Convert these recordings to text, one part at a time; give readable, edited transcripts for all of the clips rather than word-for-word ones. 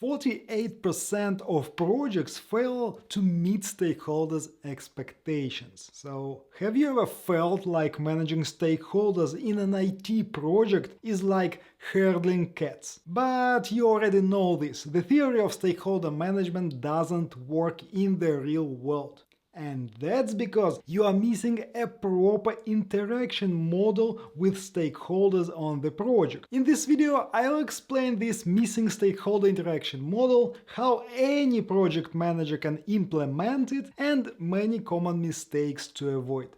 48% of projects fail to meet stakeholders' expectations. So, have you ever felt like managing stakeholders in an IT project is like herding cats? But you already know this. The theory of stakeholder management doesn't work in the real world. And that's because you are missing a proper interaction model with stakeholders on the project. In this video, I'll explain this missing stakeholder interaction model, how any project manager can implement it, and many common mistakes to avoid.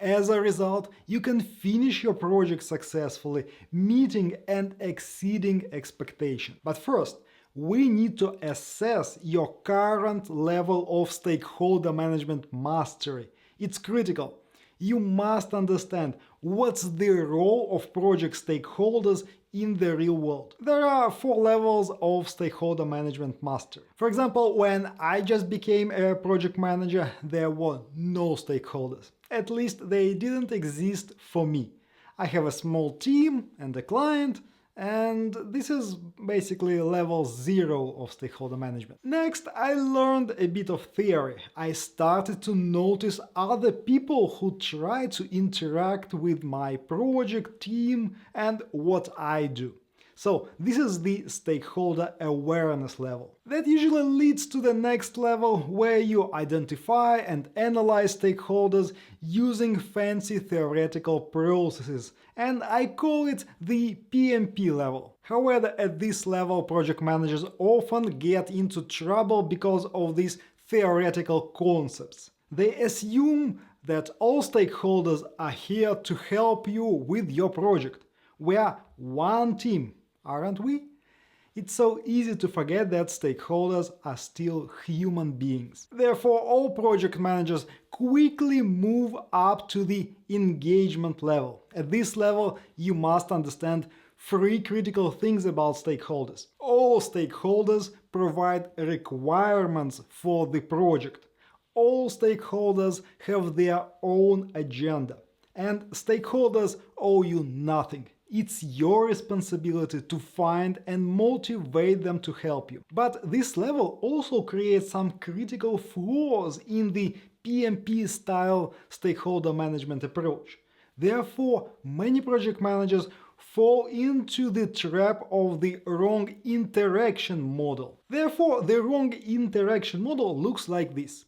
As a result, you can finish your project successfully, meeting and exceeding expectations. But first, we need to assess your current level of stakeholder management mastery. It's critical. You must understand what's the role of project stakeholders in the real world. There are 4 levels of stakeholder management mastery. For example, when I just became a project manager, there were no stakeholders. At least they didn't exist for me. I have a small team and a client, and this is basically level 0 of stakeholder management. Next, I learned a bit of theory. I started to notice other people who try to interact with my project team and what I do. So this is the stakeholder awareness level. That usually leads to the next level, where you identify and analyze stakeholders using fancy theoretical processes, and I call it the PMP level. However, at this level, project managers often get into trouble because of these theoretical concepts. They assume that all stakeholders are here to help you with your project. We are one team, aren't we? It's so easy to forget that stakeholders are still human beings. Therefore, all project managers quickly move up to the engagement level. At this level, you must understand 3 critical things about stakeholders. All stakeholders provide requirements for the project. All stakeholders have their own agenda. And stakeholders owe you nothing. It's your responsibility to find and motivate them to help you. But this level also creates some critical flaws in the PMP style stakeholder management approach. Therefore, many project managers fall into the trap of the wrong interaction model. Therefore, the wrong interaction model looks like this.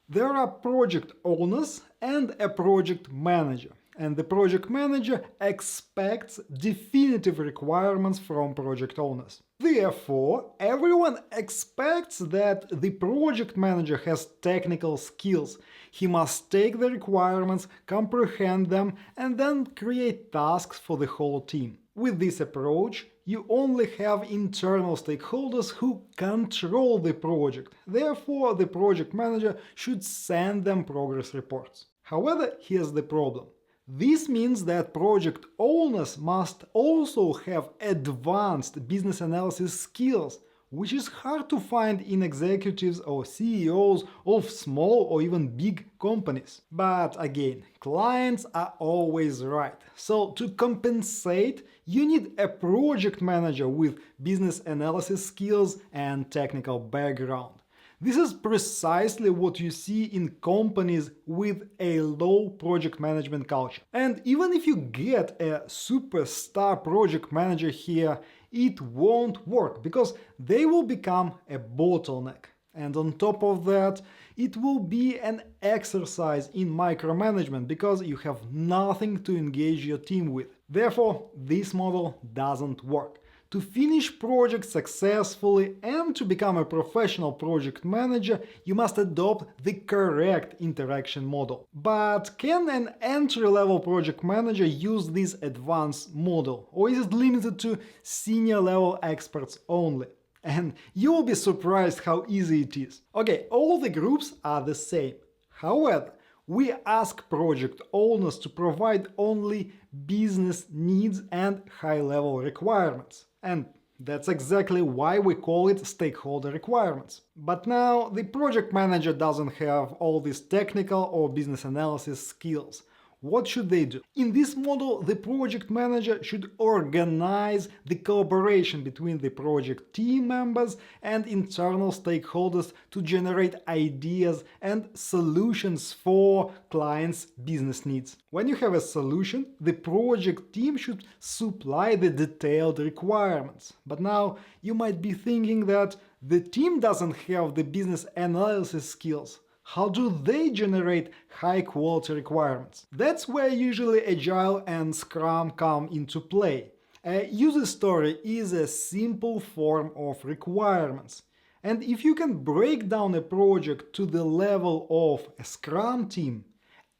There are project owners and a project manager. And the project manager expects definitive requirements from project owners. Therefore, everyone expects that the project manager has technical skills. He must take the requirements, comprehend them, and then create tasks for the whole team. With this approach, you only have internal stakeholders who control the project. Therefore, the project manager should send them progress reports. However, here's the problem. This means that project owners must also have advanced business analysis skills, which is hard to find in executives or CEOs of small or even big companies. But again, clients are always right. So to compensate, you need a project manager with business analysis skills and technical background. This is precisely what you see in companies with a low project management culture. And even if you get a superstar project manager here, it won't work because they will become a bottleneck. And on top of that, it will be an exercise in micromanagement because you have nothing to engage your team with. Therefore, this model doesn't work. To finish projects successfully and to become a professional project manager, you must adopt the correct interaction model. But can an entry-level project manager use this advanced model, or is it limited to senior-level experts only? And you will be surprised how easy it is. Okay, all the groups are the same. However, we ask project owners to provide only business needs and high-level requirements. And that's exactly why we call it stakeholder requirements. But now the project manager doesn't have all these technical or business analysis skills. what should they do? In this model, the project manager should organize the collaboration between the project team members and internal stakeholders to generate ideas and solutions for clients' business needs. When you have a solution, the project team should supply the detailed requirements. But now you might be thinking that the team doesn't have the business analysis skills. How do they generate high-quality requirements? That's where usually Agile and Scrum come into play. A user story is a simple form of requirements. And if you can break down a project to the level of a Scrum team,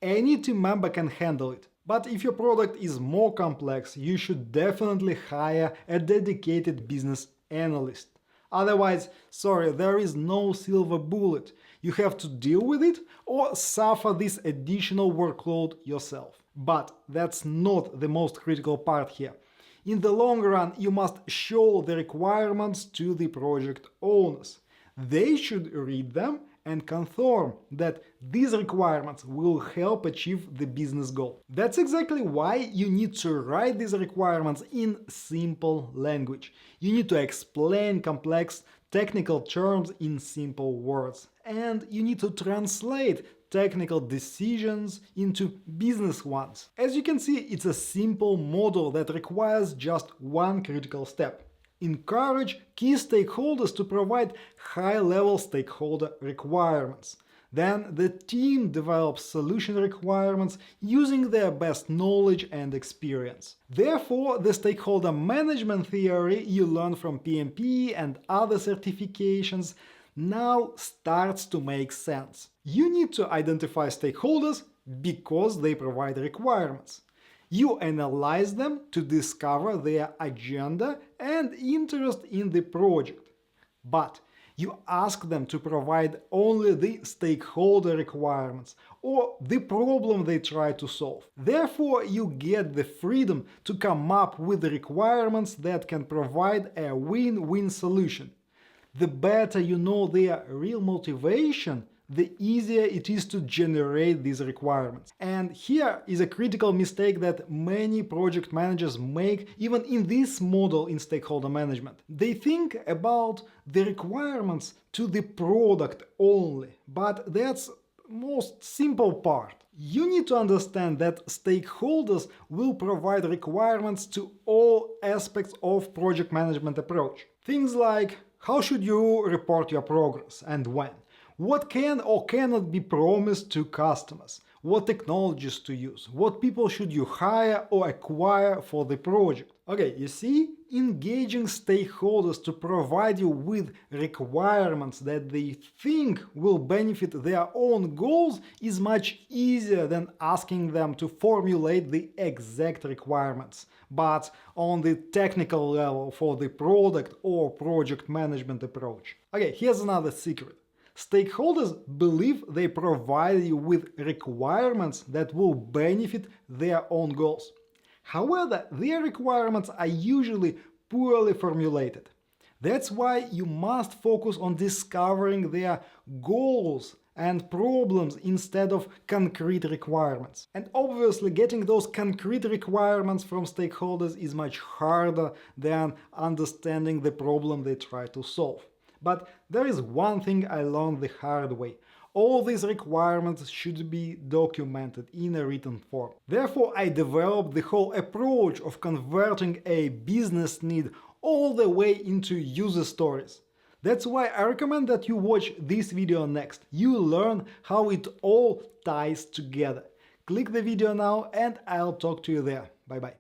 any team member can handle it. But if your product is more complex, you should definitely hire a dedicated business analyst. Otherwise, sorry, there is no silver bullet. You have to deal with it or suffer this additional workload yourself. But that's not the most critical part here. In the long run, you must show the requirements to the project owners. They should read them and confirm that these requirements will help achieve the business goal. That's exactly why you need to write these requirements in simple language. You need to explain complex technical terms in simple words, and you need to translate technical decisions into business ones. As you can see, it's a simple model that requires just one critical step. Encourage key stakeholders to provide high-level stakeholder requirements. Then the team develops solution requirements using their best knowledge and experience. Therefore, the stakeholder management theory you learn from PMP and other certifications now starts to make sense. You need to identify stakeholders because they provide requirements. You analyze them to discover their agenda and interest in the project. But you ask them to provide only the stakeholder requirements or the problem they try to solve. Therefore, you get the freedom to come up with the requirements that can provide a win-win solution. The better you know their real motivation, the easier it is to generate these requirements. And here is a critical mistake that many project managers make even in this model in stakeholder management. They think about the requirements to the product only, but that's most simple part. You need to understand that stakeholders will provide requirements to all aspects of project management approach. Things like how should you report your progress and when? What can or cannot be promised to customers? What technologies to use? What people should you hire or acquire for the project? Okay, you see, engaging stakeholders to provide you with requirements that they think will benefit their own goals is much easier than asking them to formulate the exact requirements, but on the technical level for the product or project management approach. Okay, here's another secret. Stakeholders believe they provide you with requirements that will benefit their own goals. However, their requirements are usually poorly formulated. That's why you must focus on discovering their goals and problems instead of concrete requirements. And obviously, getting those concrete requirements from stakeholders is much harder than understanding the problem they try to solve. But there is one thing I learned the hard way. All these requirements should be documented in a written form. Therefore, I developed the whole approach of converting a business need all the way into user stories. That's why I recommend that you watch this video next. You'll learn how it all ties together. Click the video now and I'll talk to you there. Bye bye.